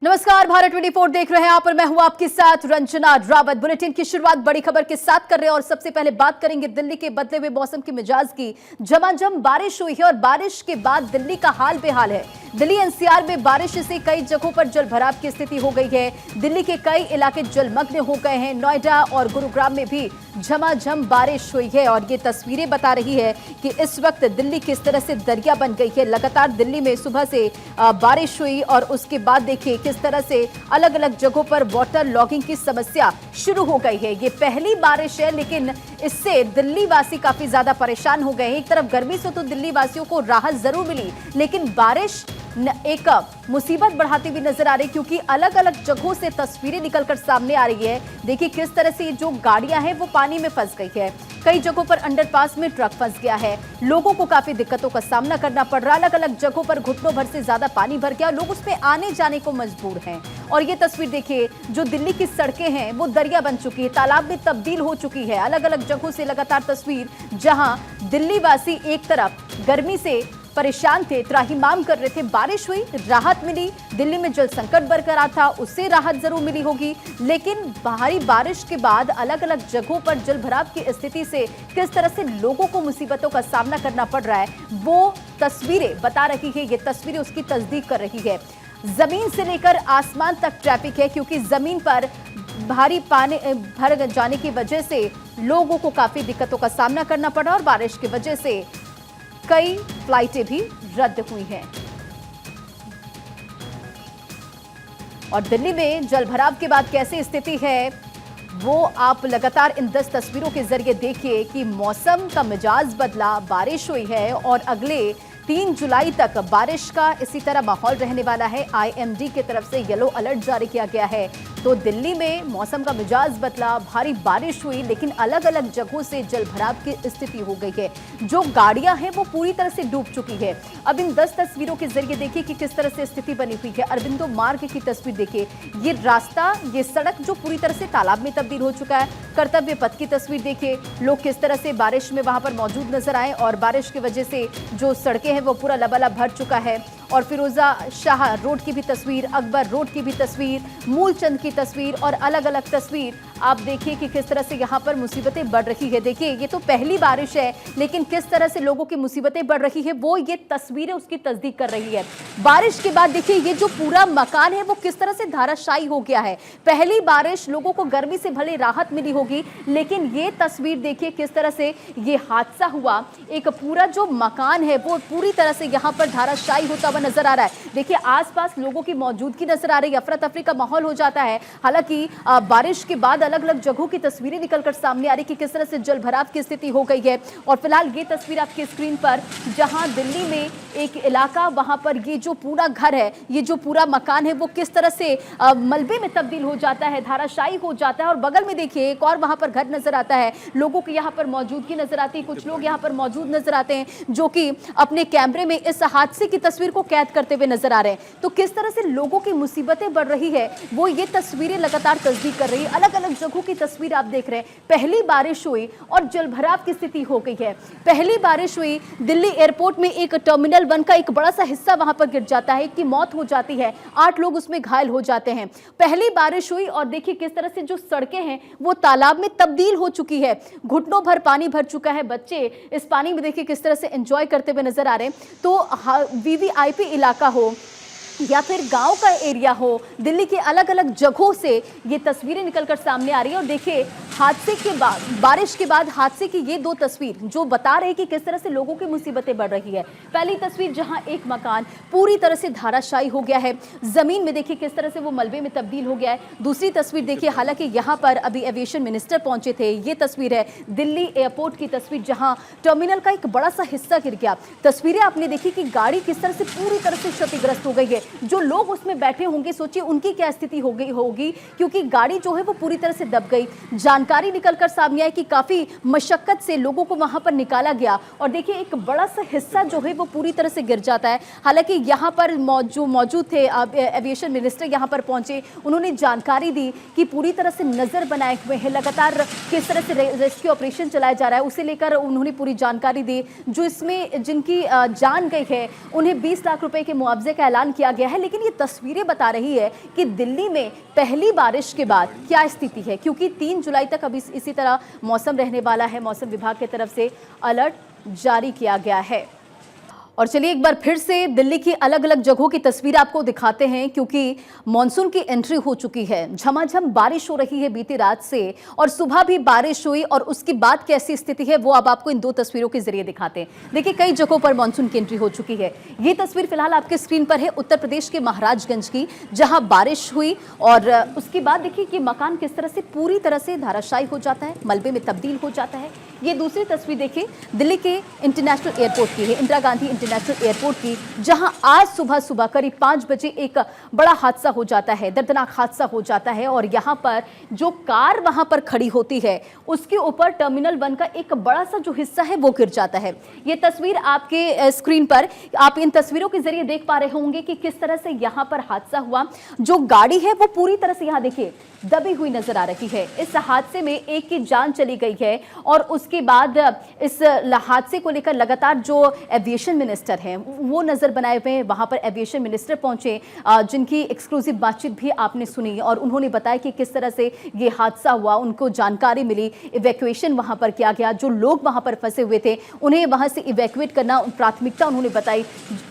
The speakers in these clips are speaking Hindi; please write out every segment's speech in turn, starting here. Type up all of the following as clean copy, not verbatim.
नमस्कार, भारत 24 देख रहे हैं आप और मैं हूं आपके साथ रंजना रावत। बुलेटिन की शुरुआत बड़ी खबर के साथ कर रहे हैं और सबसे पहले बात करेंगे दिल्ली के बदले हुए मौसम के मिजाज की। झमाझम बारिश हुई है और बारिश के बाद दिल्ली का हाल बेहाल है। दिल्ली एनसीआर में बारिश से कई जगहों पर जल भराव की स्थिति हो गई है। दिल्ली के कई इलाके जलमग्न हो गए हैं। नोएडा और गुरुग्राम में भी झमाझम बारिश हुई है और ये तस्वीरें बता रही है कि इस वक्त दिल्ली किस तरह से दरिया बन गई है। लगातार दिल्ली में सुबह से बारिश हुई और उसके बाद देखिए किस तरह से अलग अलग जगहों पर वाटर लॉगिंग की समस्या शुरू हो गई है। ये पहली बारिश है लेकिन इससे दिल्ली वासी काफी ज्यादा परेशान हो गए हैं। एक तरफ गर्मी से तो दिल्ली वासियों को राहत जरूर मिली, लेकिन बारिश एक मुसीबत बढ़ाती हुई नजर आ रही, क्योंकि अलग अलग जगहों से तस्वीरें निकलकर सामने आ रही है। देखिए किस तरह से जो गाड़ियां हैं वो पानी में फंस गई है। कई जगहों पर अंडरपास में ट्रक फंस गया है। लोगों को काफी दिक्कतों का सामना करना पड़ रहा है। अलग अलग जगहों पर घुटनों भर से ज्यादा पानी भर गया, लोग उसमें आने जाने को मजबूर हैं। और ये तस्वीर देखिए, जो दिल्ली की सड़कें हैं वो दरिया बन चुकी है, तालाब में तब्दील हो चुकी है। अलग अलग जगहों से लगातार तस्वीर, जहां दिल्ली वासी एक तरफ गर्मी से परेशान थे, त्राहिमाम कर रहे थे, बारिश हुई, राहत मिली। दिल्ली में जल संकट बरकरार था, उससे राहत जरूर मिली होगी, लेकिन भारी बारिश के बाद अलग अलग जगहों पर जल भराव की स्थिति से किस तरह से लोगों को मुसीबतों का सामना करना पड़ रहा है वो तस्वीरें बता रही है। ये तस्वीरें उसकी तस्दीक कर रही है। जमीन से लेकर आसमान तक ट्रैफिक है, क्योंकि जमीन पर भारी पानी भर जाने की वजह से लोगों को काफी दिक्कतों का सामना करना पड़ा और बारिश की वजह से कई फ्लाइटें भी रद्द हुई हैं। और दिल्ली में जलभराव के बाद कैसी स्थिति है वो आप लगातार इन 10 तस्वीरों के जरिए देखिए कि मौसम का मिजाज बदला, बारिश हुई है और अगले 3 जुलाई तक बारिश का इसी तरह माहौल रहने वाला है। आईएमडी की तरफ से येलो अलर्ट जारी किया गया है। तो दिल्ली में मौसम का मिजाज बदला, भारी बारिश हुई, लेकिन अलग अलग जगहों से जल भराव की स्थिति हो गई है। जो गाड़ियां हैं वो पूरी तरह से डूब चुकी है। अब इन 10 तस्वीरों के जरिए देखिए कि किस तरह से स्थिति बनी हुई है। अरबिंदो मार्ग की तस्वीर देखिए, ये रास्ता, ये सड़क जो पूरी तरह से तालाब में तब्दील हो चुका है। कर्तव्य पथ की तस्वीर देखिए, लोग किस तरह से बारिश में वहां पर मौजूद नजर आए और बारिश की वजह से जो सड़कें हैं वो पूरा लबालब भर चुका है। और फिरोजा शाह रोड की भी तस्वीर, अकबर रोड की भी तस्वीर, मूलचंद की तस्वीर और अलग अलग तस्वीर आप देखिए कि किस तरह से यहाँ पर मुसीबतें बढ़ रही है। देखिए ये तो पहली बारिश है, लेकिन किस तरह से लोगों की मुसीबतें बढ़ रही है वो ये तस्वीरें उसकी तस्दीक कर रही है। बारिश के बाद देखिए ये जो पूरा मकान है वो किस तरह से धाराशायी हो गया है। पहली बारिश, लोगों को गर्मी से भले राहत मिली होगी, लेकिन ये तस्वीर देखिए किस तरह से ये हादसा हुआ। एक पूरा जो मकान है वो पूरी तरह से यहाँ पर धाराशायी होता हुआ नजर आ रहा है। देखिए आसपास लोगों की मौजूदगी नजर आ रही है, अफरा तफरी का माहौल हो जाता है। हालांकि बारिश के बाद अलग अलग जगहों की तस्वीरें निकलकर सामने आ रही कि किस तरह से जल भराव की स्थिति हो गई है। और फिलहाल ये तस्वीर आपकी स्क्रीन पर, जहां दिल्ली में एक इलाका, वहां पर ये जो पूरा घर है, ये जो पूरा मकान है वो किस तरह से मलबे में तब्दील हो जाता है, धाराशायी हो जाता है। और बगल में देखिए एक और वहां पर घर नजर आता है, लोगों की यहाँ पर मौजूदगी नजर आती है। कुछ लोग यहाँ पर मौजूद नजर आते हैं जो कि अपने कैमरे में इस हादसे की तस्वीर को कैद करते हुए नजर आ रहे हैं। तो किस तरह से लोगों की मुसीबतें बढ़ रही है वो ये तस्वीरें लगातार तस्दीक कर रही है। अलग अलग जगहों की तस्वीर आप देख रहे हैं। पहली बारिश हुई और जलभराव की स्थिति हो गई है। पहली बारिश हुई, दिल्ली एयरपोर्ट में एक टर्मिनल 1 का एक बड़ा सा हिस्सा वहां पर गिर जाता है, की मौत हो जाती है, 8 लोग उसमें घायल हो जाते हैं। पहली बारिश हुई और देखिए किस तरह से जो सड़कें हैं वो तालाब में तब्दील हो चुकी है, घुटनों भर पानी भर चुका है। बच्चे इस पानी में देखिए किस तरह से एंजॉय करते हुए नजर आ रहे हैं। तो वीवीआईपी इलाका हो या फिर गांव का एरिया हो, दिल्ली के अलग अलग जगहों से ये तस्वीरें निकलकर सामने आ रही है। और देखिए हादसे के बाद, बारिश के बाद हादसे की ये 2 तस्वीर जो बता रहे हैं कि किस तरह से लोगों की मुसीबतें बढ़ रही है। पहली तस्वीर जहां एक मकान पूरी तरह से धाराशायी हो गया है, जमीन में देखिए किस तरह से वो मलबे में तब्दील हो गया है। दूसरी तस्वीर देखिए, हालांकि यहाँ पर अभी एविएशन मिनिस्टर पहुंचे थे, ये तस्वीर है दिल्ली एयरपोर्ट की तस्वीर, जहां टर्मिनल का एक बड़ा सा हिस्सा गिर गया। तस्वीरें आपने देखी कि गाड़ी किस तरह से पूरी तरह से क्षतिग्रस्त हो गई है। जो लोग उसमें बैठे होंगे, सोचिए उनकी क्या स्थिति हो गई होगी, क्योंकि गाड़ी जो है वो पूरी तरह से दब गई। जानकारी जानकारी निकलकर सामने आई कि काफी मशक्कत से लोगों को वहां पर निकाला गया और देखिए एक बड़ा सा हिस्सा जो है वो पूरी तरह से गिर जाता है। हालांकि यहाँ पर जो मौजूद थे एविएशन मिनिस्टर यहाँ पर पहुंचे, उन्होंने जानकारी दी कि पूरी तरह से नजर बनाए हुए हैं, लगातार किस तरह से रेस्क्यू ऑपरेशन चलाया जा रहा है उसे लेकर उन्होंने पूरी जानकारी दी। जो इसमें जिनकी जान गई है उन्हें 20 लाख रुपए के मुआवजे का ऐलान किया गया है। लेकिन ये तस्वीरें बता रही है कि दिल्ली में पहली बारिश के बाद क्या स्थिति है, क्योंकि 3 जुलाई तक अभी इसी तरह मौसम रहने वाला है। मौसम विभाग की तरफ से अलर्ट जारी किया गया है। और चलिए एक बार फिर से दिल्ली की अलग अलग जगहों की तस्वीर आपको दिखाते हैं, क्योंकि मॉनसून की एंट्री हो चुकी है। झमाझम बारिश हो रही है बीती रात से और सुबह भी बारिश हुई और उसके बाद कैसी स्थिति है वो अब आपको इन 2 तस्वीरों के जरिए दिखाते हैं। देखिए कई जगहों पर मॉनसून की एंट्री हो चुकी है। ये तस्वीर फिलहाल आपके स्क्रीन पर है उत्तर प्रदेश के महाराजगंज की, जहां बारिश हुई और उसके बाद देखिए कि मकान किस तरह से पूरी तरह से धराशायी हो जाता है, मलबे में तब्दील हो जाता है। ये दूसरी तस्वीर देखिए दिल्ली के इंटरनेशनल एयरपोर्ट की है, इंदिरा गांधी इंटरनेशनल एयरपोर्ट की, जहां आज सुबह करीब 5 बजे एक बड़ा हादसा हो जाता है, दर्दनाक हादसा हो जाता है। और यहां पर जो कार वहां पर खड़ी होती है उसके ऊपर टर्मिनल 1 का एक बड़ा सा जो हिस्सा है वो गिर जाता है। ये तस्वीर आपके स्क्रीन पर, आप इन तस्वीरों के जरिए देख पा रहे होंगे कि किस तरह से यहां पर हादसा हुआ। जो गाड़ी है वो पूरी तरह से यहां देखिए दबी हुई नजर आ रही है। इस हादसे में एक की जान चली गई है और उसके बाद इस हादसे को लेकर लगातार जो एविएशन मिनिस्टर हैं वो नजर बनाए हुए हैं। वहां पर एविएशन मिनिस्टर पहुंचे, जिनकी एक्सक्लूसिव बातचीत भी आपने सुनी और उन्होंने बताया कि किस तरह से ये हादसा हुआ, उनको जानकारी मिली, इवैक्यूएशन वहां पर किया गया। जो लोग वहां पर फंसे हुए थे उन्हें वहां से इवैक्यूएट करना प्राथमिकता उन्होंने बताई।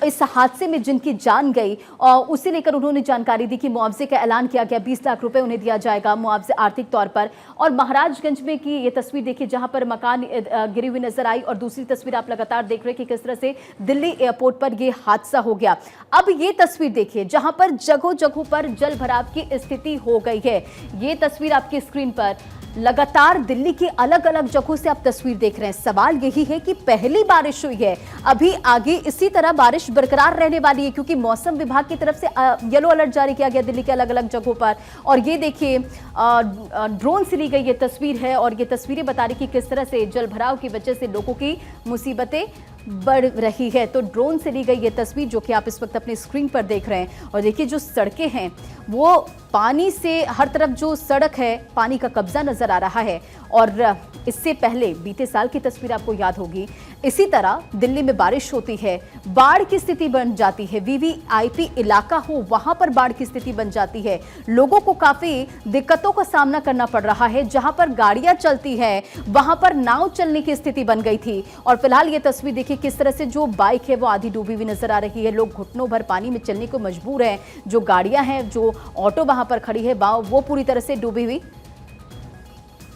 इस हादसे में जिनकी जान गई और उसे लेकर उन्होंने जानकारी दी कि मुआवजे का ऐलान किया गया, 20 लाख रुपए उन्हें दिया जाएगा मुआवजे आर्थिक तौर पर। और महाराजगंज में की ये तस्वीर देखिए जहां पर मकान गिरी हुई नजर आई और दूसरी तस्वीर आप लगातार देख रहे हैं कि किस तरह से दिल्ली एयरपोर्ट पर यह हादसा हो गया। अब ये तस्वीर देखिए जहां पर जगह जगह पर जल भराव की स्थिति हो गई है। ये तस्वीर आपकी स्क्रीन पर लगातार दिल्ली की अलग अलग जगहों से आप तस्वीर देख रहे हैं। सवाल यही है कि पहली बारिश हुई है, अभी आगे इसी तरह बारिश बरकरार रहने वाली है, क्योंकि मौसम विभाग की तरफ से येलो अलर्ट जारी किया गया दिल्ली के अलग अलग जगहों पर। और ये देखिए ड्रोन से ली गई ये तस्वीर है और ये तस्वीरें बता रही कि किस तरह से जल भराव की वजह से लोगों की मुसीबतें बढ़ रही है। तो ड्रोन से ली गई ये तस्वीर जो कि आप इस वक्त अपने स्क्रीन पर देख रहे हैं। और देखिए जो सड़कें हैं वो पानी से हर तरफ जो सड़क है पानी का कब्जा नजर आ रहा है। और इससे पहले बीते साल की तस्वीर आपको याद होगी, इसी तरह दिल्ली में बारिश होती है, बाढ़ की स्थिति बन जाती है। वीवीआईपी इलाका हो वहां पर बाढ़ की स्थिति बन जाती है। लोगों को काफी दिक्कतों का सामना करना पड़ रहा है। जहां पर गाड़ियां चलती हैं वहां पर नाव चलने की स्थिति बन गई थी। और फिलहाल ये तस्वीर देखिए किस तरह से जो बाइक है वो आधी डूबी हुई नजर आ रही है। लोग घुटनों भर पानी में चलने को मजबूर हैं। जो गाड़ियां हैं, जो ऑटो वहां पर खड़ी है वो पूरी तरह से डूबी हुई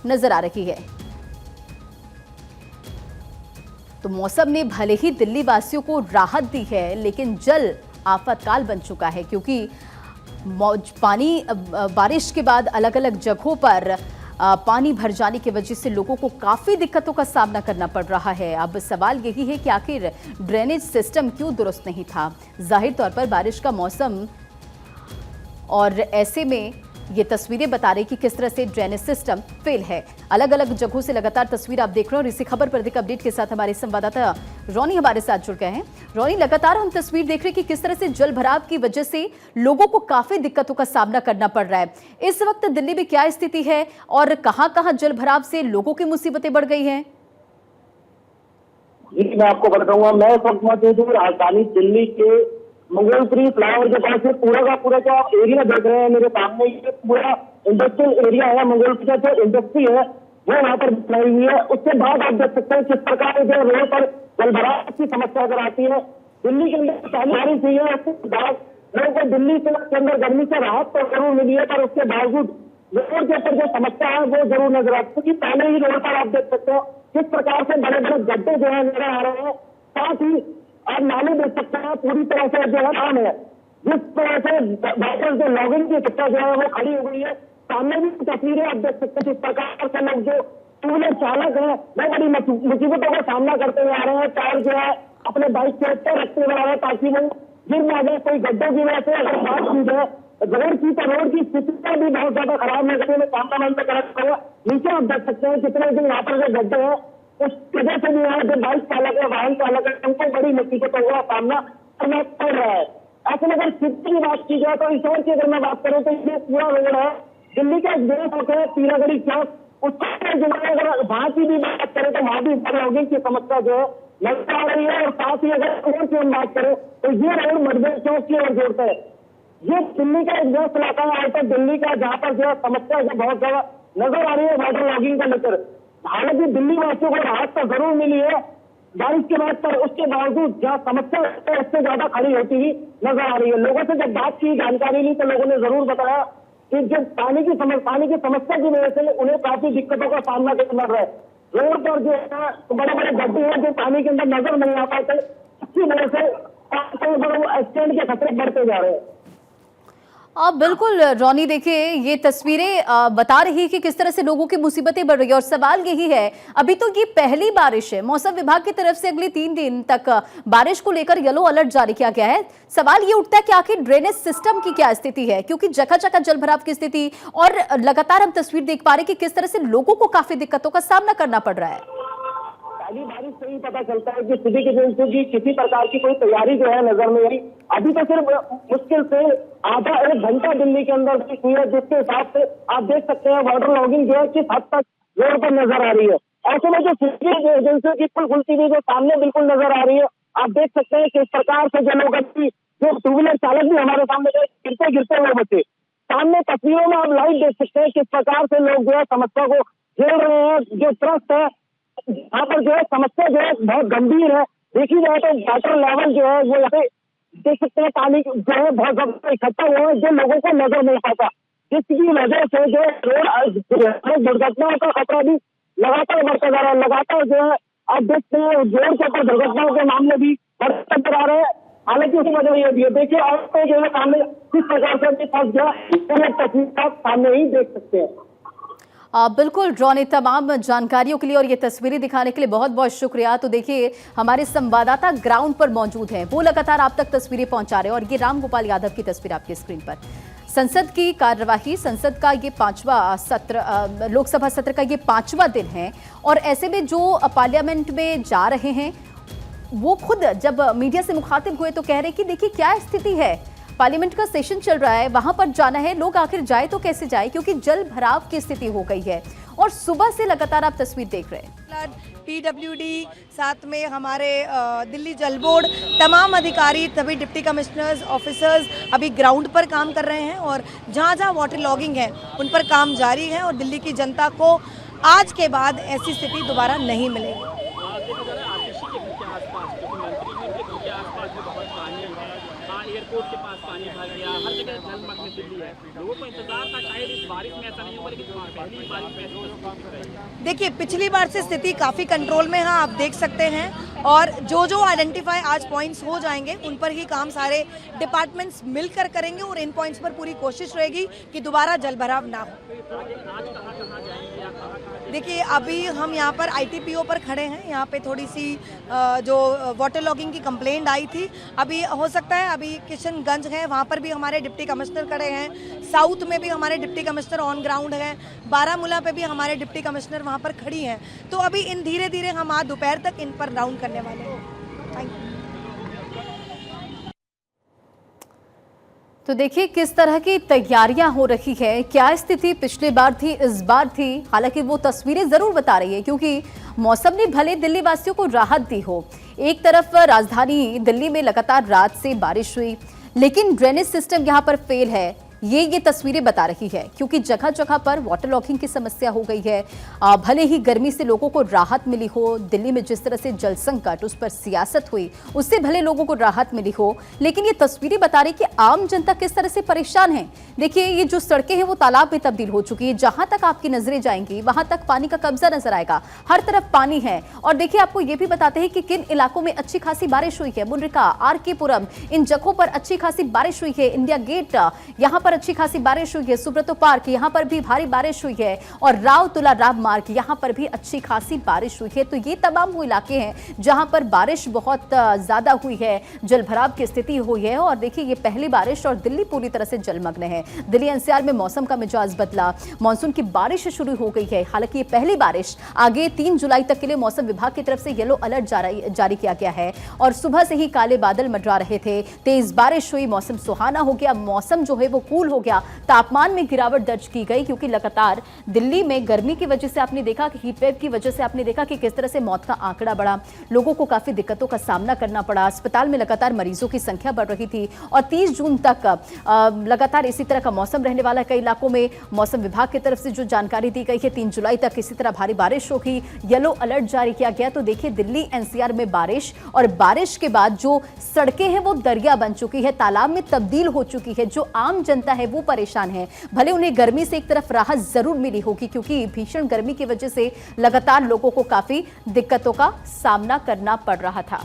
नजर आ रही है। तो मौसम ने भले ही दिल्ली वासियों को राहत दी है, लेकिन जल आफतकाल बन चुका है, क्योंकि पानी बारिश के बाद अलग अलग जगहों पर पानी भर जाने की वजह से लोगों को काफी दिक्कतों का सामना करना पड़ रहा है। अब सवाल यही है कि आखिर ड्रेनेज सिस्टम क्यों दुरुस्त नहीं था। जाहिर तौर पर बारिश का मौसम और ऐसे में ये तस्वीरें बता रही कि किस तरह से ड्रेनेज सिस्टम फेल है। अलग अलग जगहों से लगातार तस्वीर आप देख रहे हो और इसी खबर पर अधिक अपडेट के साथ हमारे संवाददाता रोनी हमारे साथ जुड़ गए हैं। रोनी, लगातार हम तस्वीर देख रहे हैं कि किस तरह से जल भराव की वजह से लोगों को काफी दिक्कतों का सामना करना पड़ रहा है। इस वक्त दिल्ली में क्या स्थिति है और कहां जल भराव से लोगों की मुसीबतें बढ़ गई हैं? जी, मैं आपको बताऊंगा। मैं इस वक्त मौजूद हूँ राजधानी दिल्ली के मंगोलपुरी फ्लाईओवर के पास। पूरा का पूरा जो आप एरिया देख रहे हैं मेरे सामने, ये पूरा इंडस्ट्रियल एरिया है। मंगोलपुर का जो इंडस्ट्री है वो वहाँ पर बनाई हुई है। उसके बाद आप देख सकते हैं किस प्रकार जो रोड पर जलभराव की समस्या अगर आती है। दिल्ली के अंदर पहली बारिश हुई है, उसके बाद लोगों को दिल्ली के अंदर गर्मी से राहत तो जरूर मिली है, पर उसके बावजूद रोड के ऊपर जो समस्या है वो जरूर नजर आती है। क्योंकि पहले ही रोड पर आप देख सकते हो किस प्रकार से बड़े बड़े गड्ढे जो है नजर आ रहे हैं। साथ ही आप नाले देख सकते हैं पूरी तरह से जो है काम है। जिस तरह से वापस जो लॉगिंग की शिक्षा जो है वो खड़ी हो गई है। सामने भी तस्वीरें आप देख सकते हैं किस प्रकार से लोग जो टू व्हीलर चालक है वो बड़ी मुसीबतों का सामना करते हुए आ रहे हैं। टायर जो है अपने बाइक के ऊपर रखते हुए आ रहे हैं ताकि वो गिर ना जाए। कोई गड्ढों की वजह से अगर बात की जाए रोड की स्थितियां भी बहुत ज्यादा खराब लग रही है। मैं कैमरामैन पे कनेक्ट करूंगा, नीचे आप देख सकते हैं कितने दिन यहाँ पर जो गड्ढे हैं, उस वजह से भी यहाँ जो बाइक चालक है, वाहन चालक है, उनको बड़ी मुसीबतों का सामना करना पड़ रहा है। ऐसे में अगर स्थिति की बात की जाए तो इस ओर की अगर मैं बात करूँ तो ये पूरा रोड है दिल्ली का जो चौक है पीरागढ़ी चौक, उसको जो है अगर वहां की भी बात करें तो वहां भी लॉगिंग की समस्या जो है नजर आ रही है। और साथ ही अगर रोड की हम बात करें तो ये रोड मधुबन चौक की ओर जोड़ता है। ये दिल्ली का एक व्यस्त इलाका है, तो दिल्ली का जहाँ पर जो है समस्या जो बहुत ज्यादा नजर आ रही है वाटर लॉगिंग को लेकर। हालांकि दिल्ली वासियों को राहत तो जरूर मिली है बारिश के बाद, पर उसके बावजूद जहाँ समस्या उससे ज्यादा खड़ी होती ही नजर आ रही है। लोगों से जब बात की, जानकारी ली, तो लोगों ने जरूर बताया कि जो पानी की समस्या की वजह से उन्हें काफी दिक्कतों का सामना करना पड़ रहा है। रोड पर जो है बड़े बड़े गड्ढे हैं जो पानी के अंदर नजर नहीं आ पाते, इसकी वजह से एक्सीडेंट के खतरे बढ़ते जा रहे हैं। बिल्कुल रॉनी, देखिए ये तस्वीरें बता रही है कि किस तरह से लोगों की मुसीबतें बढ़ रही है। और सवाल यही है, अभी तो ये पहली बारिश है, मौसम विभाग की तरफ से अगले 3 दिन तक बारिश को लेकर येलो अलर्ट जारी किया गया है। सवाल ये उठता है कि आखिर ड्रेनेज सिस्टम की क्या स्थिति है, क्योंकि जगह जगह जलभराव की स्थिति, और लगातार हम तस्वीर देख पा रहे हैं कि किस तरह से लोगों को काफी दिक्कतों का सामना करना पड़ रहा है। पहली बारिश से ही पता चलता है कि स्थिति की किसी प्रकार की कोई तैयारी जो है नजर नहीं आई। अभी तो सिर्फ मुश्किल से आधा 1 घंटा दिल्ली के अंदर हुई है, जिसके हिसाब से आप देख सकते हैं वाटर लॉगिंग जो है किस हद तक रोड पर नजर आ रही है। ऐसे में जो सिटी एजेंसियों की कुल खुलती हुई जो सामने बिल्कुल नजर आ रही है, आप देख सकते हैं किस प्रकार से जो लोग जो 2 व्हीलर चालक भी हमारे सामने गिरते गिरते हुए बचे। सामने तस्वीरों में आप लाइव देख सकते हैं किस प्रकार से लोग जो है समस्या को झेल रहे हैं। जो ट्रस्ट है यहाँ पर जो है समस्या जो है बहुत गंभीर है। देखी जाए तो वाटर लेवल जो है वो यहाँ पे देख सकते हैं पानी जो है बहुत ज्यादा इकट्ठा हुआ है, जो लोगों को नजर नहीं पाता, जिसकी वजह से जो रोड दुर्घटनाओं का खतरा भी लगातार बढ़ता जा रहा है। लगातार जो है आप देखते हैं रोड के ऊपर दुर्घटनाओं के मामले भी बढ़ते जा रहे हैं। हालांकि उसकी वजह ये भी है, देखिए और तो जो है सामने किस प्रकार से फंस गया, तस्वीर आप सामने ही देख सकते हैं। बिल्कुल रॉनी, तमाम जानकारियों के लिए और ये तस्वीरें दिखाने के लिए बहुत बहुत शुक्रिया। तो देखिए हमारे संवाददाता ग्राउंड पर मौजूद हैं, वो लगातार आप तक तस्वीरें पहुंचा रहे हैं। और ये राम गोपाल यादव की तस्वीर आपकी स्क्रीन पर। संसद की कार्यवाही, संसद का ये 5वां सत्र, लोकसभा सत्र का ये 5वां दिन है। और ऐसे में जो पार्लियामेंट में जा रहे हैं वो खुद जब मीडिया से मुखातिब हुए तो कह रहे कि देखिए क्या स्थिति है, पार्लियामेंट का सेशन चल रहा है, वहां पर जाना है, लोग आखिर जाए तो कैसे जाए, क्योंकि जल भराव की स्थिति हो गई है। और सुबह से लगातार आप तस्वीर देख रहे हैं। पीडब्ल्यूडी, साथ में हमारे दिल्ली जल बोर्ड, तमाम अधिकारी, सभी डिप्टी कमिश्नर्स, ऑफिसर्स अभी ग्राउंड पर काम कर रहे हैं। और जहां जहां वाटर लॉगिंग है उन पर काम जारी है। और दिल्ली की जनता को आज के बाद ऐसी स्थिति दोबारा नहीं मिलेगी। एयरपोर्ट के पास पानी भर गया, हर जगह जलमग्न दिल्ली है। लोगों को इंतजार था, शायद इस बारिश में ऐसा नहीं होगा, लेकिन पहली बारिश में देखिए पिछली बार से स्थिति काफ़ी कंट्रोल में है, आप देख सकते हैं। और जो जो आइडेंटिफाई आज पॉइंट्स हो जाएंगे उन पर ही काम सारे डिपार्टमेंट्स मिलकर करेंगे। और इन पॉइंट्स पर पूरी कोशिश रहेगी कि दोबारा जलभराव ना हो। देखिए अभी हम यहाँ पर ITPO पर खड़े हैं। यहाँ पे थोड़ी सी जो वाटर लॉगिंग की कंप्लेंट आई थी, अभी हो सकता है अभी किशनगंज है, वहाँ पर भी हमारे डिप्टी कमिश्नर खड़े हैं। साउथ में भी हमारे डिप्टी कमिश्नर ऑन ग्राउंड हैं। बारामूला पे भी हमारे डिप्टी कमिश्नर वहाँ पर खड़ी हैं। तो अभी इन धीरे धीरे हम आज दोपहर तक इन पर राउंड करने वाले हैं। Thank you. तो देखिए किस तरह की तैयारियां हो रही है, क्या स्थिति पिछली बार थी, इस बार थी। हालांकि वो तस्वीरें जरूर बता रही है, क्योंकि मौसम ने भले दिल्ली वासियों को राहत दी हो। एक तरफ राजधानी दिल्ली में लगातार रात से बारिश हुई, लेकिन ड्रेनेज सिस्टम यहां पर फेल है, ये तस्वीरें बता रही है। क्योंकि जगह जगह पर वाटर लॉगिंग की समस्या हो गई है। भले ही गर्मी से लोगों को राहत मिली हो, दिल्ली में जिस तरह से जल संकट, उस पर सियासत हुई, उससे भले लोगों को राहत मिली हो, लेकिन ये तस्वीरें बता रही कि आम जनता किस तरह से परेशान है। देखिए ये जो सड़कें हैं वो तालाब में तब्दील हो चुकी है। जहां तक आपकी नजरें जाएंगी वहां तक पानी का कब्जा नजर आएगा, हर तरफ पानी है। और देखिए आपको ये भी बताते हैं कि किन इलाकों में अच्छी खासी बारिश हुई है। मुनरिका, RK पुरम, इन जगहों पर अच्छी खासी बारिश हुई है। इंडिया गेट, यहाँ पर पर अच्छी खासी बारिश हुई है। सुब्रतो पार्क यहाँ पर भी भारी बारिश हुई है और राव तुला राव मार्ग यहाँ पर भी अच्छी खासी बारिश हुई है। तो ये तमाम वो इलाके हैं जहां पर बारिश बहुत ज्यादा हुई है, जलभराव की स्थिति हुई है। और देखिए ये पहली बारिश और दिल्ली पूरी तरह से जलमग्न है। दिल्ली एनसीआर में मौसम का मिजाज बदला, मानसून की बारिश शुरू हो गई है। हालांकि ये पहली बारिश, आगे 3 जुलाई तक के लिए मौसम विभाग की तरफ से येलो अलर्ट जारी किया गया है और सुबह से ही काले बादल मंडरा रहे थे। तेज बारिश हुई, मौसम सुहाना हो गया, मौसम जो है वो कूल हो गया। तापमान में गिरावट दर्ज की गई क्योंकि लगातार दिल्ली में गर्मी की वजह से आपने देखा कि हीट वेव की वजह से आपने देखा कि किस तरह से मौत का आंकड़ा बढ़ा, लोगों को काफी दिक्कतों का सामना करना पड़ा। अस्पताल में लगातार मरीजों की संख्या बढ़ रही थी और 30 जून तक लगातार इसी तरह का मौसम रहने वाला है। कई इलाकों में मौसम विभाग की तरफ से जो जानकारी दी गई है 3 जुलाई तक इसी तरह भारी बारिश होगी, येलो अलर्ट जारी किया गया। तो देखिए दिल्ली एनसीआर में बारिश और बारिश के बाद जो सड़कें हैं वो दरिया बन चुकी है, तालाब में तब्दील हो चुकी है। जो आम जनता है वो परेशान है। भले उन्हें गर्मी से एक तरफ राहत जरूर मिली होगी क्योंकि भीषण गर्मी की वजह से लगातार लोगों को काफी दिक्कतों का सामना करना पड़ रहा था।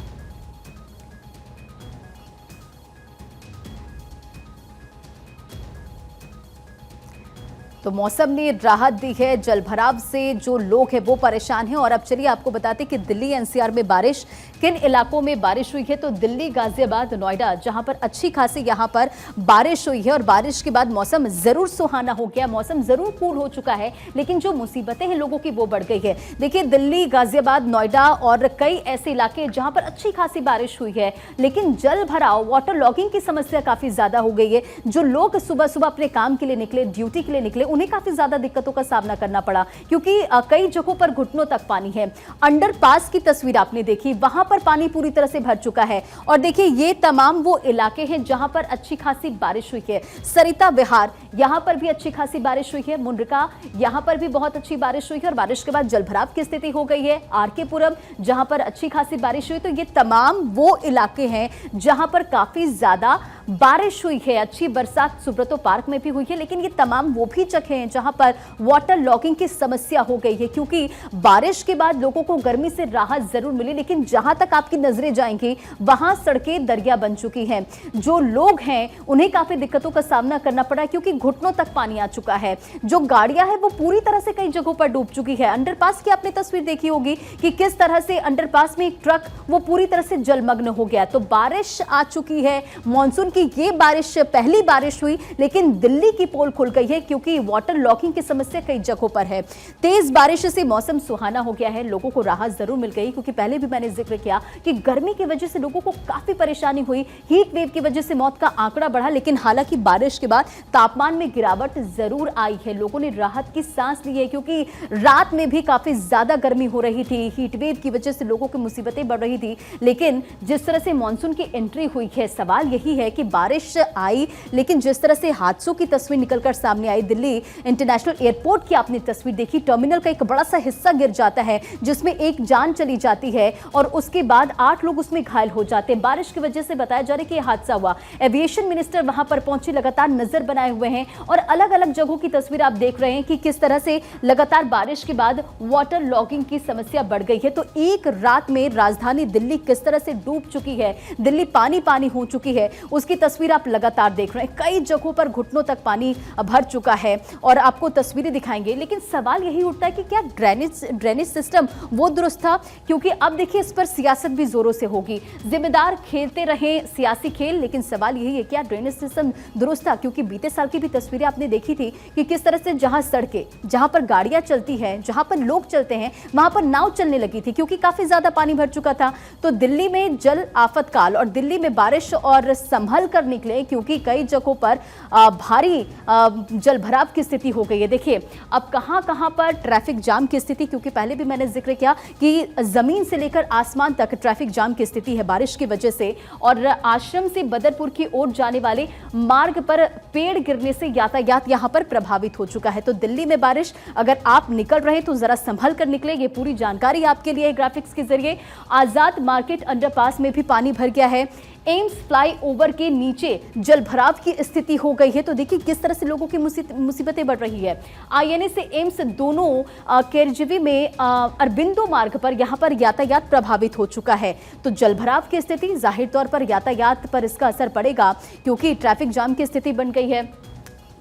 तो मौसम ने राहत दी है, जलभराव से जो लोग हैं वो परेशान हैं। और अब चलिए आपको बताते कि दिल्ली एनसीआर में बारिश, किन इलाकों में बारिश हुई है। तो दिल्ली, गाजियाबाद, नोएडा जहां पर अच्छी खासी यहां पर बारिश हुई है और बारिश के बाद मौसम जरूर सुहाना हो गया, मौसम जरूर कूल हो चुका है, लेकिन जो मुसीबतें हैं लोगों की वो बढ़ गई है। देखिए दिल्ली, गाजियाबाद, नोएडा और कई ऐसे इलाके जहां पर अच्छी खासी बारिश हुई है, लेकिन जल भराव, वाटर लॉगिंग की समस्या काफी ज्यादा हो गई है। जो लोग सुबह सुबह अपने काम के लिए निकले, ड्यूटी के लिए निकले, उन्हें काफी ज्यादा दिक्कतों का सामना करना पड़ा क्योंकि कई जगहों पर घुटनों तक पानी है। अंडरपास की तस्वीर आपने देखी, वहां पर पानी पूरी तरह से भर चुका है। और देखिए ये तमाम वो इलाके हैं जहां पर अच्छी खासी बारिश हुई है। सरिता विहार यहां पर भी अच्छी खासी बारिश हुई है, मुंड्रिका यहां पर भी बहुत अच्छी बारिश हुई है और बारिश के बाद जलभराव की स्थिति हो गई है। आरके पुरम जहां पर अच्छी खासी बारिश हुई। तो ये तमाम वो इलाके हैं जहां पर काफी ज्यादा बारिश हुई है। अच्छी बरसात सुब्रतो पार्क में भी हुई है, लेकिन ये तमाम वो भी जगह हैं जहां पर वाटर लॉगिंग की समस्या हो गई है क्योंकि बारिश के बाद लोगों को गर्मी से राहत जरूर मिली, लेकिन जहां तक आपकी नजरें जाएंगी वहां सड़कें दरिया बन चुकी हैं। जो लोग हैं उन्हें काफी दिक्कतों का सामना करना पड़ा क्योंकि घुटनों तक पानी आ चुका है। जो गाड़ियां हैं वो पूरी तरह से कई जगहों पर डूब चुकी है। अंडरपास की आपने तस्वीर देखी होगी कि किस तरह से अंडरपास में एक ट्रक वो पूरी तरह से जलमग्न हो गया। तो बारिश आ चुकी है, मानसून की ये बारिश पहली बारिश हुई, लेकिन दिल्ली की पोल खुल गई है क्योंकि वाटर लॉगिंग की समस्या कई जगहों पर है। तेज बारिश से मौसम सुहाना हो गया है, लोगों को राहत जरूर मिल गई क्योंकि पहले भी मैंने जिक्र किया कि गर्मी की वजह से लोगों को काफी परेशानी हुई, हीट वेव की वजह से मौत का आंकड़ा बढ़ा। लेकिन हालांकि बारिश के बाद तापमान में गिरावट जरूर आई है, लोगों ने राहत की सांस ली है क्योंकि रात में भी काफी ज्यादा गर्मी हो रही थी, हीट वेव की वजह से लोगों की मुसीबतें बढ़ रही थी। लेकिन जिस तरह से मानसून की एंट्री हुई है, सवाल यही है कि बारिश आई, लेकिन जिस तरह से हादसों की तस्वीर निकलकर सामने आई, दिल्ली इंटरनेशनल एयरपोर्ट की आपने तस्वीर देखी, टर्मिनल का एक बड़ा सा हिस्सा गिर जाता है जिसमें एक जान चली जाती है और उसके बाद 8 लोग उसमें घायल हो जाते हैं। बारिश की वजह से बताया जा रहा है कि यह हादसा हुआ। एविएशन मिनिस्टर वहां पर पहुंचे, लगातार नजर बनाए हुए हैं और अलग अलग जगहों की तस्वीर आप देख रहे हैं कि किस तरह से लगातार बारिश के बाद वाटर लॉगिंग की समस्या बढ़ गई है। तो एक रात में राजधानी दिल्ली किस तरह से डूब चुकी है, दिल्ली पानी पानी हो चुकी है, उसकी तस्वीर आप लगातार देख रहे हैं। कई जगहों पर घुटनों तक पानी भर चुका है और आपको तस्वीरें दिखाएंगे। लेकिन सवाल यही उठता है कि क्या ड्रेनेज सिस्टम वो दुरुस्त था, क्योंकि अब देखिए इस पर सियासत भी जोरों से होगी। जिम्मेदार खेलते रहे सियासी खेल, लेकिन सवाल यही है क्या ड्रेनेज सिस्टम दुरुस्त था, क्योंकि बीते साल की भी तस्वीरें आपने देखी थी कि किस तरह से जहां सड़कें, जहां पर गाड़ियां चलती हैं, जहां पर लोग चलते हैं, वहां पर नाव चलने लगी थी क्योंकि काफी ज्यादा पानी भर चुका था। तो दिल्ली में जल आफतकाल और दिल्ली में बारिश और संभल कर निकले क्योंकि कई जगहों पर भारी जलभराव की स्थिति हो गई है। देखिए अब कहां पर ट्रैफिक जाम की स्थिति, क्योंकि पहले भी मैंने जिक्र किया कि जमीन से लेकर आसमान तक ट्रैफिक जाम की स्थिति है बारिश की वजह से। और आश्रम से बदरपुर की ओर जाने वाले मार्ग पर पेड़ गिरने से यातायात यहां पर प्रभावित हो चुका है। तो दिल्ली में बारिश, अगर आप निकल रहे तो जरा संभल कर निकले। ये पूरी जानकारी आपके लिए ग्राफिक्स के जरिए। आजाद मार्केट अंडरपास में भी पानी भर गया है, एम्स फ्लाईओवर के नीचे जलभराव की स्थिति हो गई है। तो देखिए किस तरह से लोगों की मुसीबतें बढ़ रही है। आईएनए से एम्स दोनों केरजीवी में अरबिंदो मार्ग पर यहां पर यातायात प्रभावित हो चुका है। तो जलभराव की स्थिति, जाहिर तौर पर यातायात पर इसका असर पड़ेगा क्योंकि ट्रैफिक जाम की स्थिति बन गई है।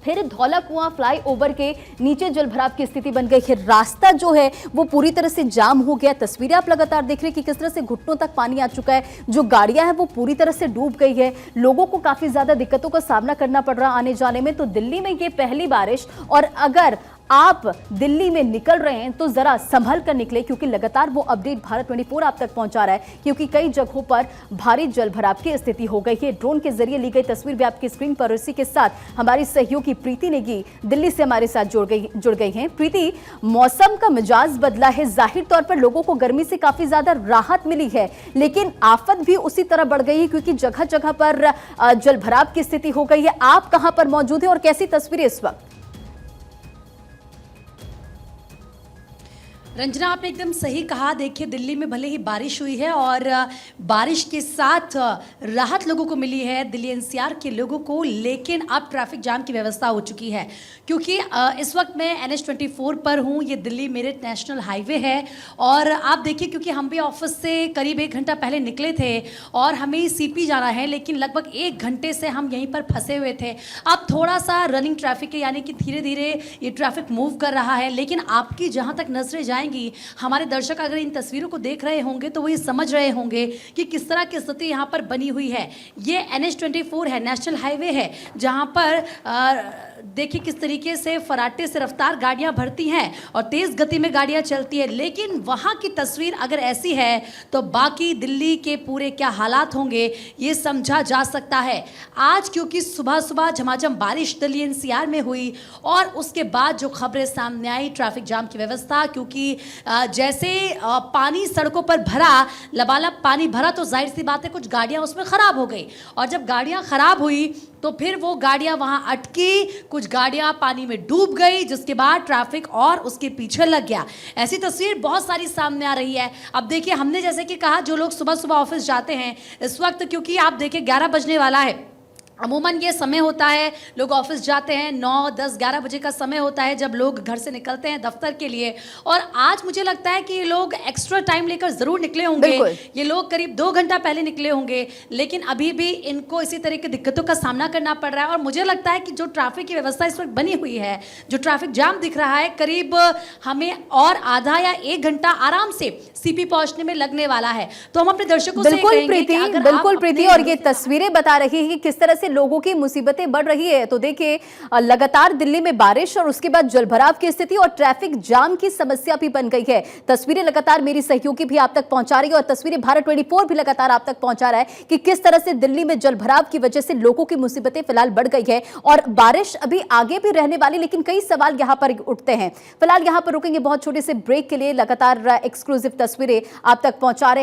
फिर धौला कुआं फ्लाईओवर के नीचे जलभराव की स्थिति बन गई है। रास्ता जो है वो पूरी तरह से जाम हो गया। तस्वीरें आप लगातार देख रहे हैं कि किस तरह से घुटनों तक पानी आ चुका है। जो गाड़ियां हैं वो पूरी तरह से डूब गई है। लोगों को काफी ज्यादा दिक्कतों का सामना करना पड़ रहा आने जाने में। तो दिल्ली में ये पहली बारिश, और अगर आप दिल्ली में निकल रहे हैं तो जरा संभल कर निकले, क्योंकि लगातार वो अपडेट भारत 24 आप तक पहुंचा रहा है, क्योंकि कई जगहों पर भारी जलभराव की स्थिति हो गई है। ड्रोन के जरिए ली गई तस्वीर भी आपकी स्क्रीन पर, इसी के साथ हमारी सहयोगी प्रीति नेगी दिल्ली से हमारे साथ जुड़ गई हैं। प्रीति, मौसम का मिजाज बदला है, जाहिर तौर पर लोगों को गर्मी से काफी ज्यादा राहत मिली है, लेकिन आफत भी उसी तरह बढ़ गई है, क्योंकि जगह जगह पर जलभराव की स्थिति हो गई है। आप कहां पर मौजूद हैं और कैसी तस्वीरें इस वक्त? रंजना, आपने एकदम सही कहा। देखिए, दिल्ली में भले ही बारिश हुई है और बारिश के साथ राहत लोगों को मिली है, दिल्ली एनसीआर के लोगों को, लेकिन अब ट्रैफिक जाम की व्यवस्था हो चुकी है। क्योंकि इस वक्त मैं NH24 पर हूँ। ये दिल्ली मेरठ नेशनल हाईवे है और आप देखिए, क्योंकि हम भी ऑफिस से करीब 1 घंटा पहले निकले थे और हमें CP जाना है, लेकिन लगभग 1 घंटे से हम यहीं पर फंसे हुए थे। अब थोड़ा सा रनिंग ट्रैफिक है, यानी कि धीरे धीरे ये ट्रैफिक मूव कर रहा है, लेकिन आपकी जहाँ तक नजरें जाएंगी, हमारे दर्शक अगर इन तस्वीरों को देख रहे होंगे तो वो ये समझ रहे होंगे कि किस तरह की स्थिति यहाँ पर बनी हुई है। ये NH24 है, नेशनल हाईवे है, जहाँ पर देखिए किस तरीके से फराटे से रफ्तार गाड़ियाँ भरती हैं और तेज़ गति में गाड़ियाँ चलती है। लेकिन वहाँ की तस्वीर अगर ऐसी है तो बाकी दिल्ली के पूरे क्या हालात होंगे ये समझा जा सकता है। आज क्योंकि सुबह सुबह झमाझम बारिश दिल्ली NCR में हुई और उसके बाद जो खबरें सामने आई, ट्रैफिक जाम की व्यवस्था, क्योंकि जैसे पानी सड़कों पर भरा, लबालब पानी भरा, तो जाहिर सी बात है कुछ गाड़ियाँ उसमें ख़राब हो गई, और जब गाड़ियाँ ख़राब हुई तो फिर वो गाड़ियां वहां अटकी, कुछ गाड़ियां पानी में डूब गई, जिसके बाद ट्रैफिक और उसके पीछे लग गया। ऐसी तस्वीर बहुत सारी सामने आ रही है। अब देखिए, हमने जैसे कि कहा, जो लोग सुबह सुबह ऑफिस जाते हैं इस वक्त, क्योंकि आप देखिए 11 बजने वाला है, अमूमन ये समय होता है लोग ऑफिस जाते हैं, 9, 10, 11 बजे का समय होता है जब लोग घर से निकलते हैं दफ्तर के लिए। और आज मुझे लगता है कि ये लोग एक्स्ट्रा टाइम लेकर ज़रूर निकले होंगे। ये लोग करीब 2 घंटा पहले निकले होंगे, लेकिन अभी भी इनको इसी तरह की दिक्कतों का सामना करना पड़ रहा है। और मुझे लगता है कि जो ट्रैफिक की व्यवस्था इस वक्त बनी हुई है, जो ट्रैफिक जाम दिख रहा है, करीब हमें और आधा या 1 घंटा आराम से CP पहुंचने में लगने वाला है। तो हम अपने दर्शकों से कहेंगे कि अगर बिल्कुल प्रीति, और ये तस्वीरें बता रही है कि किस तरह से लोगों की मुसीबतें बढ़ रही है। तो देखिए, लगातार दिल्ली में बारिश और उसके बाद जलभराव की स्थिति और ट्रैफिक जाम की समस्या भी बन गई है। तस्वीरें लगातार मेरी सहयोगी भी आप तक पहुंचा रही है और तस्वीरें भारत 24 भी लगातार आप तक पहुंचा रहा है कि किस तरह से दिल्ली में जलभराव की वजह से लोगों की मुसीबतें फिलहाल बढ़ गई है। और बारिश अभी आगे भी रहने वाली, लेकिन कई सवाल यहां पर उठते हैं। फिलहाल यहां पर रुकेंगे बहुत छोटे से ब्रेक के लिए। लगातार एक्सक्लूसिव तस्वीरें आप तक पहुंचा रहे हैं।